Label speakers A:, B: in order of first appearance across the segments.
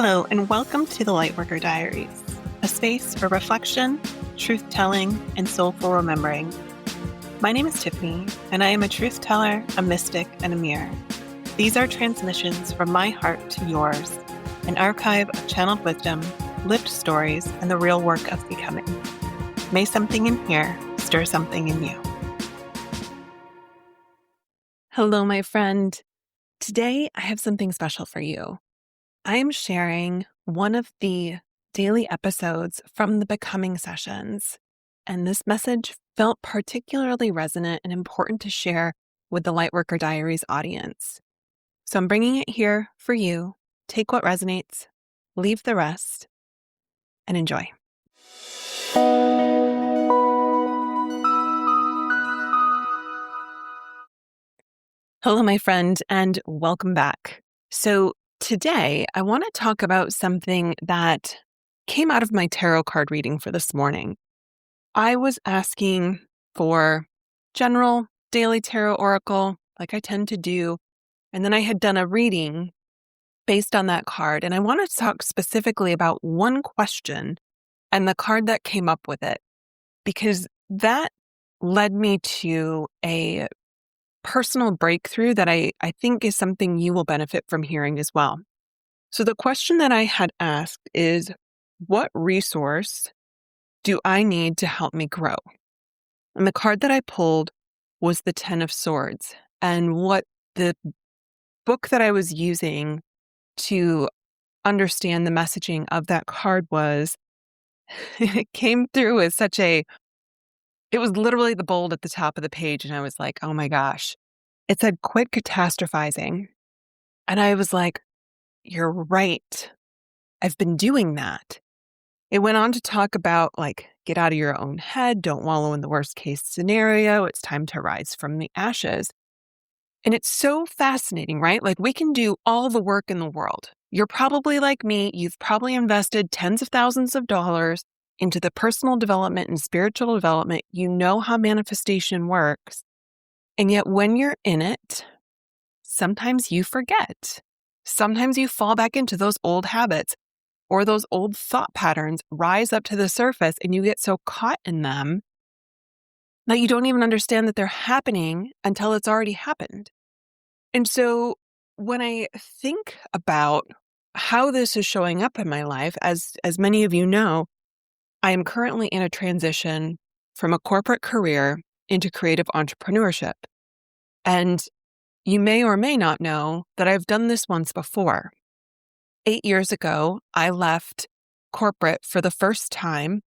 A: Hello, and welcome to the Lightworker Diaries, a space for reflection, truth-telling, and soulful remembering. My name is Tiffany, and I am a truth teller, a mystic, and a mirror. These are transmissions from my heart to yours, an archive of channeled wisdom, lived stories, and the real work of becoming. May something in here stir something in you. Hello, my friend. Today, I have something special for you. I am sharing one of the daily episodes from the Becoming sessions, and this message felt particularly resonant and important to share with the Lightworker Diaries audience. So I'm bringing it here for you. Take what resonates, leave the rest, and enjoy. Hello, my friend, and welcome back. So today, I want to talk about something that came out of my tarot card reading for this morning. I was asking for general daily tarot oracle, like I tend to do, and then I had done a reading based on that card, and I wanted to talk specifically about one question and the card that came up with it, because that led me to a personal breakthrough that I think is something you will benefit from hearing as well. So the question that I had asked is, what resource do I need to help me grow? And the card that I pulled was the 10 of Swords. And what the book that I was using to understand the messaging of that card was, it came through as it was literally the bold at the top of the page. And I was like, oh my gosh. It said, quit catastrophizing. And I was like, you're right. I've been doing that. It went on to talk about, get out of your own head. Don't wallow in the worst case scenario. It's time to rise from the ashes. And it's so fascinating, right? We can do all the work in the world. You're probably like me. You've probably invested tens of thousands of dollars into the personal development and spiritual development. You know how manifestation works. And yet when you're in it, sometimes you forget. Sometimes you fall back into those old habits or those old thought patterns rise up to the surface and you get so caught in them that you don't even understand that they're happening until it's already happened. And so when I think about how this is showing up in my life, as many of you know, I am currently in a transition from a corporate career into creative entrepreneurship. And you may or may not know that I've done this once before. 8 years ago, I left corporate for the first time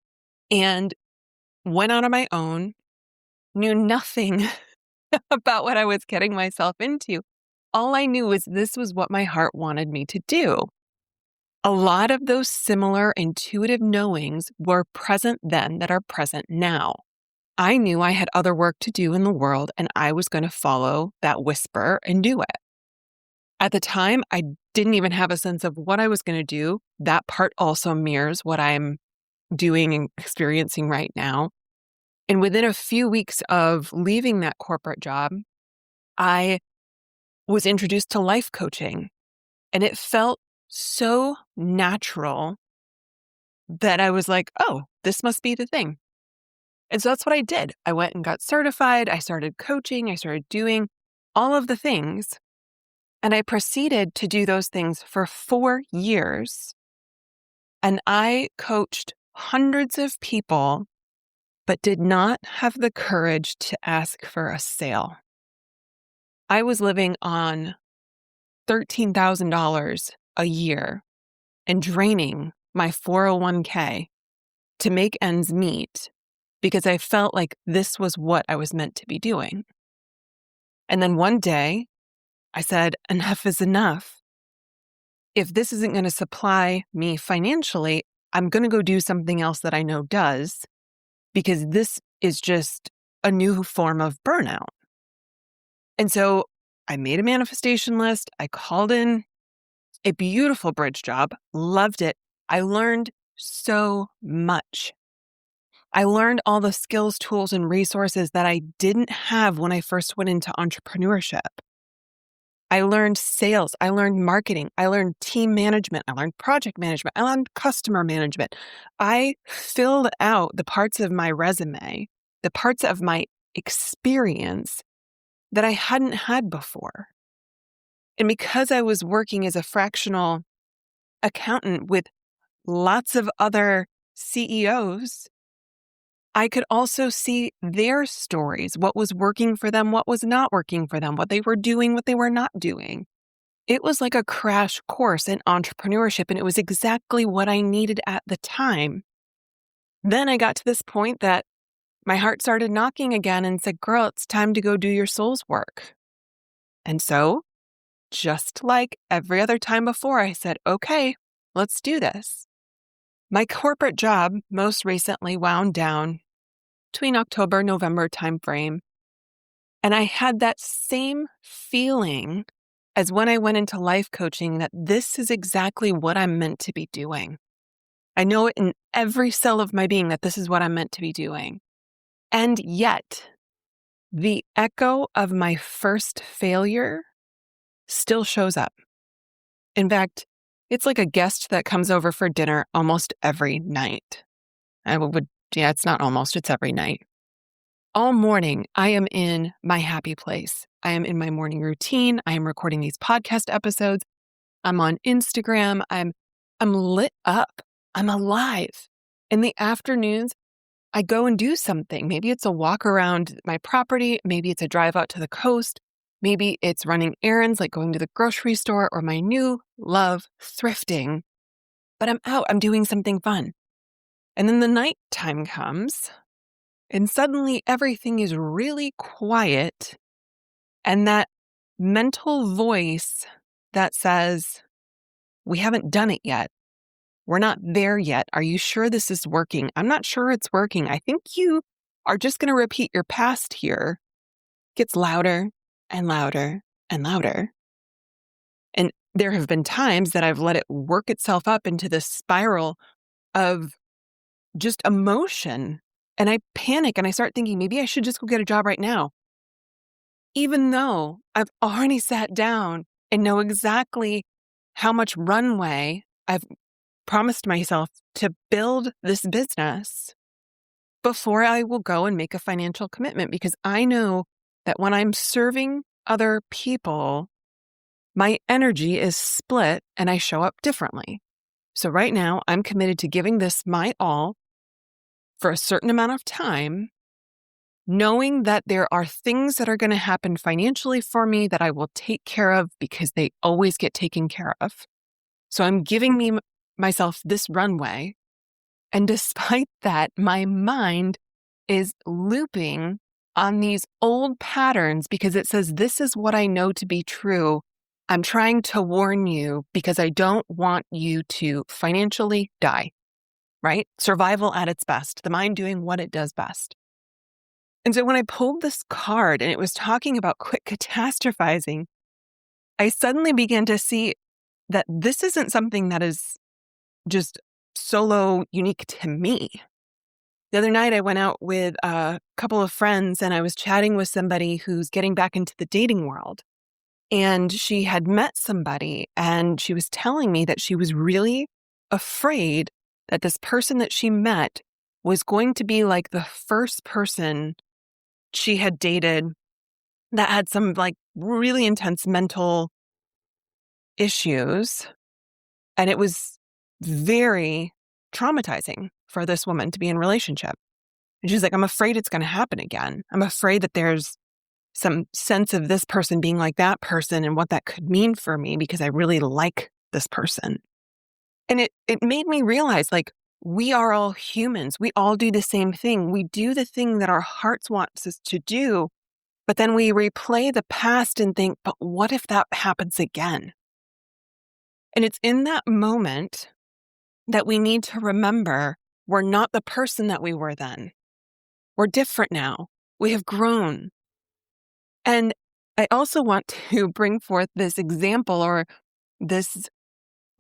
A: and went out on my own, knew nothing about what I was getting myself into. All I knew was this was what my heart wanted me to do. A lot of those similar intuitive knowings were present then that are present now. I knew I had other work to do in the world and I was going to follow that whisper and do it. At the time, I didn't even have a sense of what I was going to do. That part also mirrors what I'm doing and experiencing right now. And within a few weeks of leaving that corporate job, I was introduced to life coaching. And it felt so natural that I was like, oh, this must be the thing. And so that's what I did. I went and got certified. I started coaching. I started doing all of the things. And I proceeded to do those things for 4 years. And I coached hundreds of people, but did not have the courage to ask for a sale. I was living on $13,000 a year and draining my 401k to make ends meet because I felt like this was what I was meant to be doing. And then one day I said, enough is enough. If this isn't going to supply me financially, I'm going to go do something else that I know does, because this is just a new form of burnout. And so I made a manifestation list. I called in a beautiful bridge job, loved it. I learned so much. I learned all the skills, tools, and resources that I didn't have when I first went into entrepreneurship. I learned sales. I learned marketing. I learned team management. I learned project management. I learned customer management. I filled out the parts of my resume, the parts of my experience that I hadn't had before. And because I was working as a fractional accountant with lots of other CEOs, I could also see their stories, what was working for them, what was not working for them, what they were doing, what they were not doing. It was like a crash course in entrepreneurship, and it was exactly what I needed at the time. Then I got to this point that my heart started knocking again and said, girl, it's time to go do your soul's work. And so, just like every other time before, I said, okay, let's do this. My corporate job most recently wound down between October, November timeframe. And I had that same feeling as when I went into life coaching that this is exactly what I'm meant to be doing. I know it in every cell of my being that this is what I'm meant to be doing. And yet, the echo of my first failure still shows up. In fact, it's like a guest that comes over for dinner almost every night. It's not almost, it's every night. All morning, I am in my happy place. I am in my morning routine. I am recording these podcast episodes. I'm on Instagram. I'm lit up. I'm alive. In the afternoons, I go and do something. Maybe it's a walk around my property. Maybe it's a drive out to the coast. Maybe it's running errands like going to the grocery store or my new love, thrifting. But I'm out. I'm doing something fun. And then the nighttime comes. And suddenly everything is really quiet. And that mental voice that says, we haven't done it yet. We're not there yet. Are you sure this is working? I'm not sure it's working. I think you are just going to repeat your past here. Gets louder and louder and louder. And there have been times that I've let it work itself up into this spiral of just emotion. And I panic and I start thinking, maybe I should just go get a job right now. Even though I've already sat down and know exactly how much runway I've promised myself to build this business before I will go and make a financial commitment, because I know that when I'm serving other people, my energy is split and I show up differently. So right now, I'm committed to giving this my all for a certain amount of time, knowing that there are things that are going to happen financially for me that I will take care of because they always get taken care of. So I'm giving myself this runway. And despite that, my mind is looping on these old patterns because it says, this is what I know to be true. I'm trying to warn you because I don't want you to financially die, right? Survival at its best, the mind doing what it does best. And so when I pulled this card and it was talking about quit catastrophizing, I suddenly began to see that this isn't something that is just solo unique to me. The other night I went out with a couple of friends and I was chatting with somebody who's getting back into the dating world. And she had met somebody and she was telling me that she was really afraid that this person that she met was going to be like the first person she had dated that had some like really intense mental issues. And it was very traumatizing for this woman to be in a relationship. And she's like, I'm afraid it's going to happen again. I'm afraid that there's some sense of this person being like that person and what that could mean for me because I really like this person. And it made me realize, like, we are all humans. We all do the same thing. We do the thing that our hearts want us to do, but then we replay the past and think, but what if that happens again? And it's in that moment that we need to remember we're not the person that we were then. We're different now. We have grown. And I also want to bring forth this example or this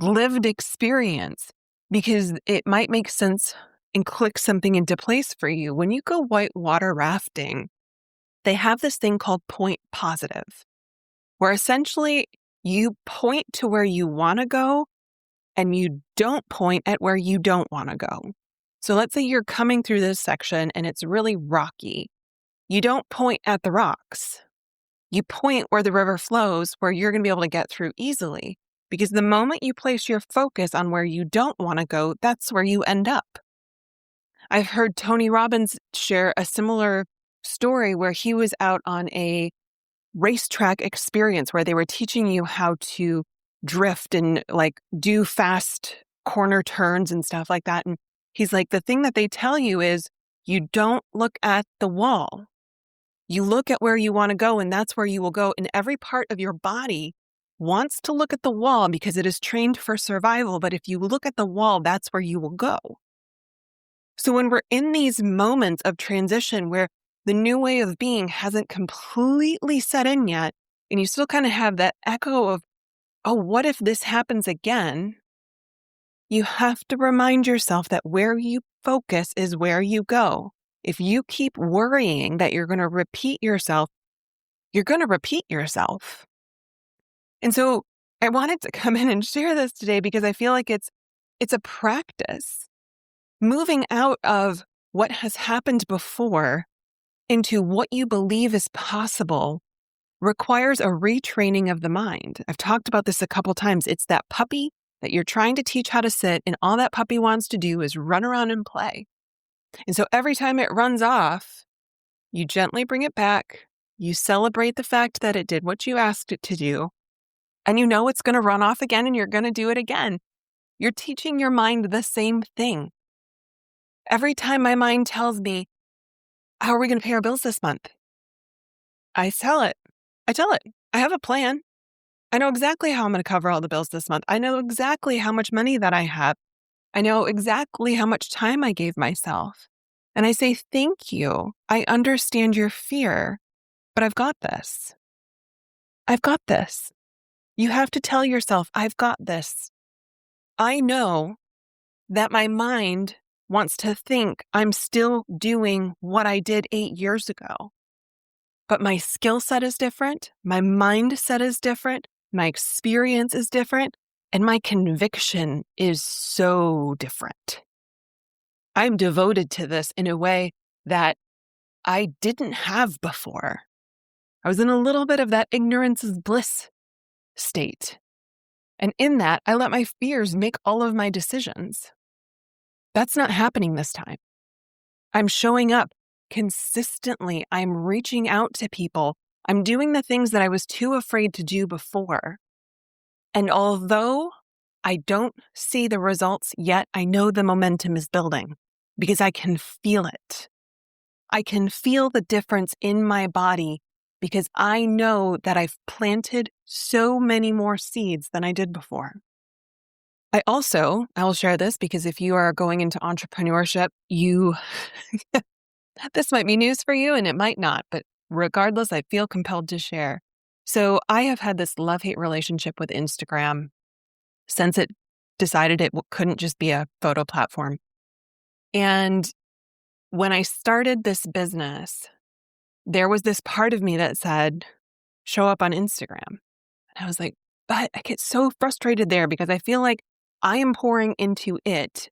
A: lived experience because it might make sense and click something into place for you. When you go whitewater rafting, they have this thing called point positive. where essentially you point to where you want to go and you don't point at where you don't want to go. So let's say you're coming through this section and it's really rocky. You don't point at the rocks. You point where the river flows, where you're going to be able to get through easily. Because the moment you place your focus on where you don't want to go, that's where you end up. I've heard Tony Robbins share a similar story where he was out on a racetrack experience where they were teaching you how to drift and like do fast corner turns and stuff like that. And he's like, the thing that they tell you is you don't look at the wall. You look at where you want to go, and that's where you will go. And every part of your body wants to look at the wall because it is trained for survival. But if you look at the wall, that's where you will go. So when we're in these moments of transition where the new way of being hasn't completely set in yet, and you still kind of have that echo of, oh, what if this happens again? You have to remind yourself that where you focus is where you go. If you keep worrying that you're going to repeat yourself, you're going to repeat yourself. And so I wanted to come in and share this today because I feel like it's a practice. Moving out of what has happened before into what you believe is possible requires a retraining of the mind. I've talked about this a couple times. It's that puppy that you're trying to teach how to sit, and all that puppy wants to do is run around and play. And so every time it runs off, you gently bring it back. You celebrate the fact that it did what you asked it to do. And you know it's going to run off again and you're going to do it again. You're teaching your mind the same thing. Every time my mind tells me, how are we going to pay our bills this month? I tell it. I have a plan. I know exactly how I'm going to cover all the bills this month. I know exactly how much money that I have. I know exactly how much time I gave myself. And I say, thank you. I understand your fear, but I've got this. I've got this. You have to tell yourself, I've got this. I know that my mind wants to think I'm still doing what I did 8 years ago. But my skill set is different. My mindset is different. My experience is different. And my conviction is so different. I'm devoted to this in a way that I didn't have before. I was in a little bit of that ignorance is bliss state. And in that, I let my fears make all of my decisions. That's not happening this time. I'm showing up consistently. I'm reaching out to people. I'm doing the things that I was too afraid to do before. And although I don't see the results yet, I know the momentum is building because I can feel it. I can feel the difference in my body because I know that I've planted so many more seeds than I did before. I will share this because if you are going into entrepreneurship, this might be news for you and it might not, but regardless, I feel compelled to share. So I have had this love-hate relationship with Instagram since it decided it couldn't just be a photo platform. And when I started this business, there was this part of me that said, show up on Instagram. And I was like, but I get so frustrated there because I feel like I am pouring into it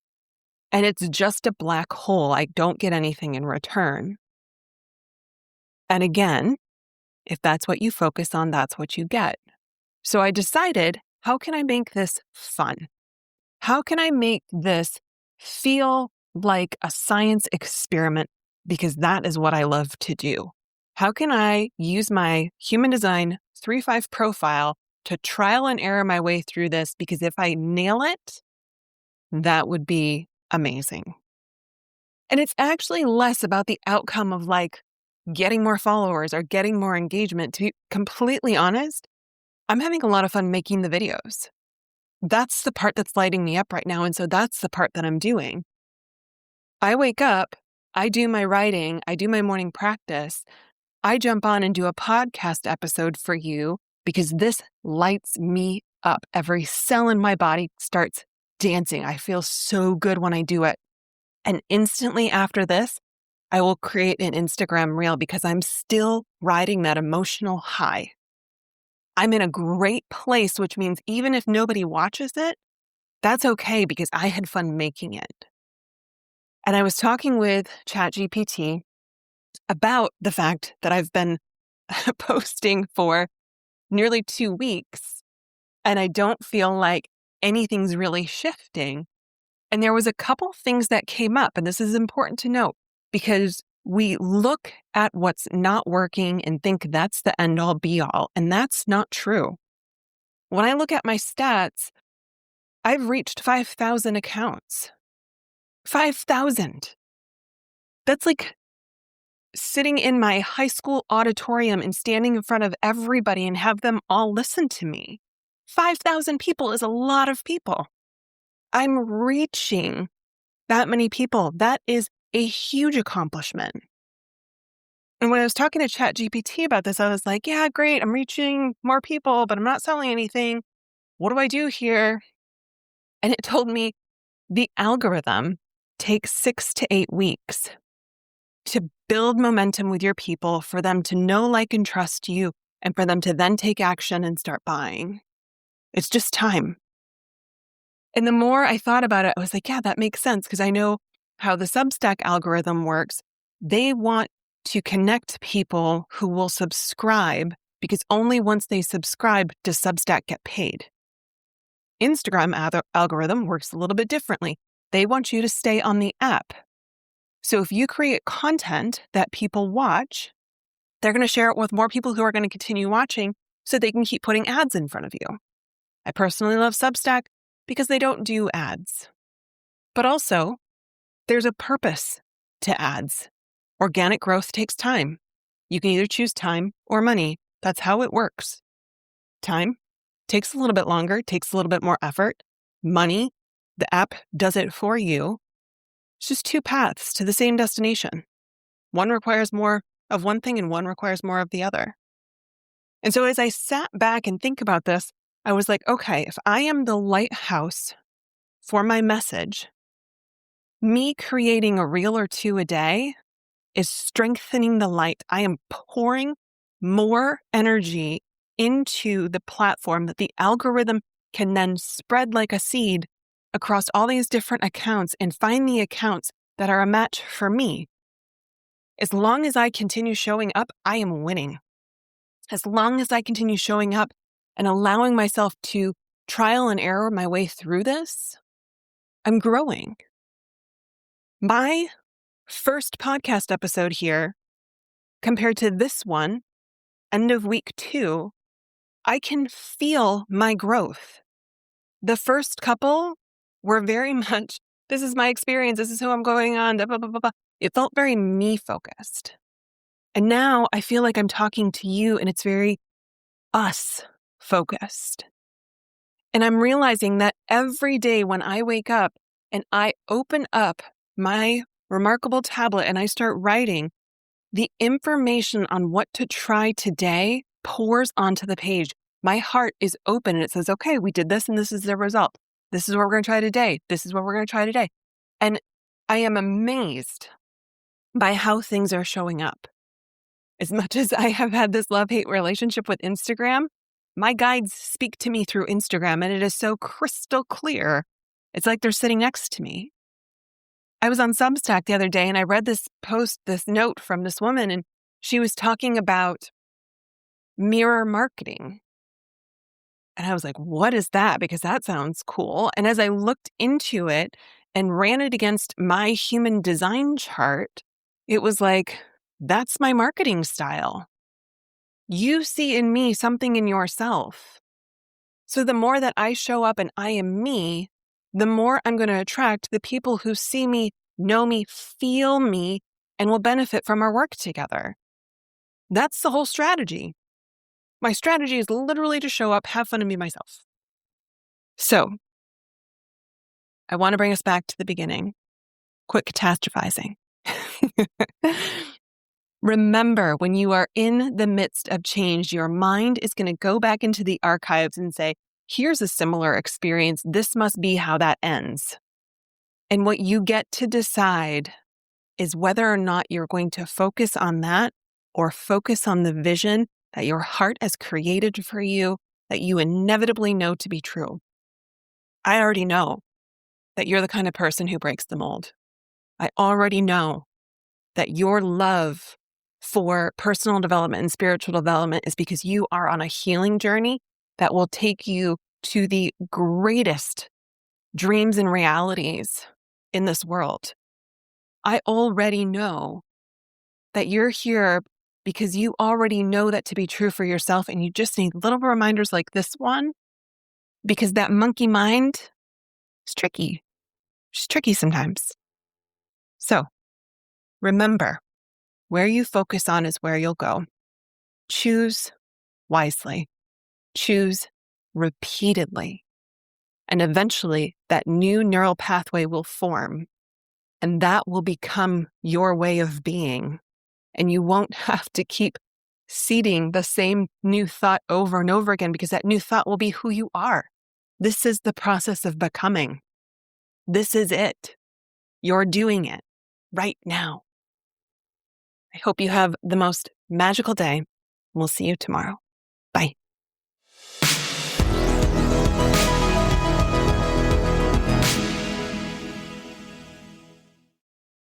A: and it's just a black hole. I don't get anything in return. And again, if that's what you focus on, that's what you get. So I decided, how can I make this fun? How can I make this feel like a science experiment? Because that is what I love to do. How can I use my human design 3-5 profile to trial and error my way through this? Because if I nail it, that would be amazing. And it's actually less about the outcome of like getting more followers or getting more engagement. To be completely honest, I'm having a lot of fun making the videos. That's the part that's lighting me up right now. And so that's the part that I'm doing. I wake up, I do my writing, I do my morning practice. I jump on and do a podcast episode for you because this lights me up. Every cell in my body starts dancing. I feel so good when I do it. And instantly after this, I will create an Instagram reel because I'm still riding that emotional high. I'm in a great place, which means even if nobody watches it, that's okay because I had fun making it. And I was talking with ChatGPT about the fact that I've been posting for nearly 2 weeks and I don't feel like anything's really shifting. And there was a couple things that came up, and this is important to note because we look at what's not working and think that's the end all be all, and that's not true. When I look at my stats, I've reached 5,000 accounts. 5,000. That's like sitting in my high school auditorium and standing in front of everybody and have them all listen to me. 5,000 people is a lot of people. I'm reaching that many people. That is a huge accomplishment. And when I was talking to ChatGPT about this, I was like, yeah, great. I'm reaching more people, but I'm not selling anything. What do I do here? And it told me the algorithm takes 6 to 8 weeks to build momentum with your people, for them to know, like, and trust you, and for them to then take action and start buying. It's just time. And the more I thought about it, I was like, yeah, that makes sense, because I know how the Substack algorithm works. They want to connect people who will subscribe, because only once they subscribe does Substack get paid. Instagram algorithm works a little bit differently. They want you to stay on the app. So if you create content that people watch, they're going to share it with more people who are going to continue watching so they can keep putting ads in front of you. I personally love Substack because they don't do ads. But also, there's a purpose to ads. Organic growth takes time. You can either choose time or money. That's how it works. Time takes a little bit longer, takes a little bit more effort. Money, the app does it for you. It's just two paths to the same destination. One requires more of one thing and one requires more of the other. And so as I sat back and think about this, I was like, okay, if I am the lighthouse for my message, me creating a reel or two a day is strengthening the light. I am pouring more energy into the platform that the algorithm can then spread like a seed across all these different accounts and find the accounts that are a match for me. As long as I continue showing up, I am winning. As long as I continue showing up and allowing myself to trial and error my way through this, I'm growing. My first podcast episode here, compared to this one, end of week 2, I can feel my growth. The first couple were very much, this is my experience, this is who I'm going on, blah, blah, blah, blah. It felt very me-focused. And now I feel like I'm talking to you and it's very us-focused. And I'm realizing that every day when I wake up and I open up my remarkable tablet and I start writing, the information on what to try today pours onto the page. My heart is open and it says, okay, we did this and this is the result. This is what we're going to try today. This is what we're going to try today. And I am amazed by how things are showing up. As much as I have had this love-hate relationship with Instagram, my guides speak to me through Instagram and it is so crystal clear. It's like they're sitting next to me. I was on Substack the other day and I read this post, this note from this woman, and she was talking about mirror marketing. And I was like, what is that? Because that sounds cool. And as I looked into it and ran it against my human design chart, it was like, that's my marketing style. You see in me something in yourself. So the more that I show up and I am me, the more I'm going to attract the people who see me, know me, feel me, and will benefit from our work together. That's the whole strategy. My strategy is literally to show up, have fun, and be myself. So, I want to bring us back to the beginning. Quit catastrophizing. Remember, when you are in the midst of change, your mind is going to go back into the archives and say, here's a similar experience. This must be how that ends. And what you get to decide is whether or not you're going to focus on that or focus on the vision that your heart has created for you, that you inevitably know to be true. I already know that you're the kind of person who breaks the mold. I already know that your love for personal development and spiritual development is because you are on a healing journey that will take you to the greatest dreams and realities in this world. I already know that you're here because you already know that to be true for yourself, and you just need little reminders like this one, because that monkey mind is tricky. It's tricky sometimes. So remember, where you focus on is where you'll go. Choose wisely. Choose repeatedly. And eventually, that new neural pathway will form, and that will become your way of being. And you won't have to keep seeding the same new thought over and over again, because that new thought will be who you are. This is the process of becoming. This is it. You're doing it right now. I hope you have the most magical day. We'll see you tomorrow. Bye.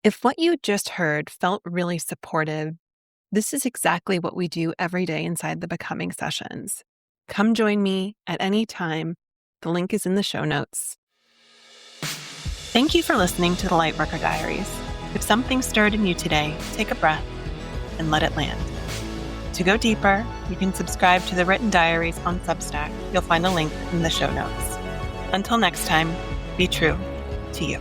A: If what you just heard felt really supportive, this is exactly what we do every day inside the Becoming Sessions. Come join me at any time. The link is in the show notes. Thank you for listening to the Lightworker Diaries. If something stirred in you today, take a breath and let it land. To go deeper, you can subscribe to the written diaries on Substack. You'll find a link in the show notes. Until next time, be true to you.